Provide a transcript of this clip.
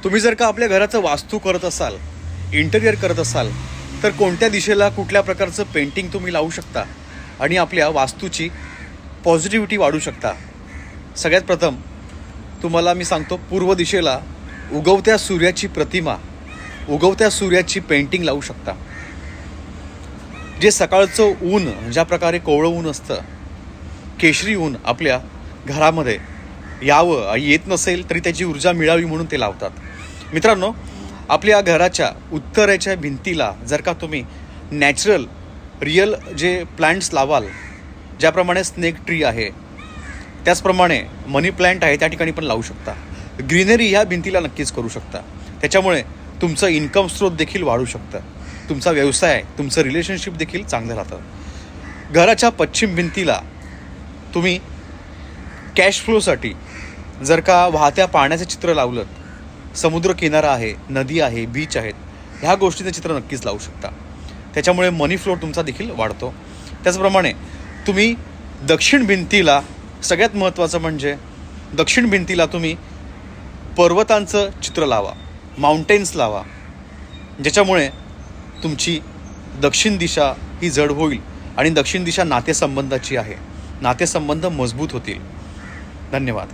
तुम्ही जर का आपल्या घराचं वास्तू करत असाल, इंटेरियर करत असाल, तर कोणत्या दिशेला कुठल्या प्रकारचं पेंटिंग तुम्ही लावू शकता आणि आपल्या वास्तूची पॉझिटिव्हिटी वाढवू शकता. सगळ्यात प्रथम तुम्हाला मी सांगतो, पूर्व दिशेला उगवत्या सूर्याची प्रतिमा, उगवत्या सूर्याची पेंटिंग लावू शकता. जे सकाळचं ऊन ज्या प्रकारे कोवळं ऊन असतं, केशरी ऊन आपल्या घरामध्ये यावं, येत नसेल तरी त्याची ऊर्जा मिळावी म्हणून ते लावतात. मित्रांनो, आपल्या घराच्या उत्तरेच्या भिंतीला जर का तुम्ही नॅचरल रिअल जे प्लांट्स लावाल, ज्याप्रमाणे स्नेक ट्री आहे, त्याचप्रमाणे मनी प्लांट आहे, त्या ठिकाणी पण लावू शकता. ग्रीनरी ह्या भिंतीला नक्कीच करू शकता. त्याच्यामुळे तुमचं इन्कम स्रोत देखील वाढू शकतं, तुमचा व्यवसाय, तुमचं रिलेशनशिप देखील चांगलं राहतं. घराच्या पश्चिम भिंतीला तुम्ही कॅश फ्लोसाठी जर का वाहत्या पाण्याचं चित्र लावलं, समुद्र किनारा आहे, नदी आहे, बीच आहेत, ह्या गोष्टीचं चित्र नक्कीच लावू शकता. त्याच्यामुळे मनी फ्लो तुमचा देखील वाढतो. त्याचप्रमाणे तुम्ही दक्षिण भिंतीला, सगळ्यात महत्त्वाचं म्हणजे दक्षिण भिंतीला तुम्ही पर्वतांचं चित्र लावा, माउंटेन्स लावा, ज्याच्यामुळे तुमची दक्षिण दिशा ही जड होईल आणि दक्षिण दिशा नातेसंबंधाची आहे. नातेसंबंध मजबूत होतील. धन्यवाद.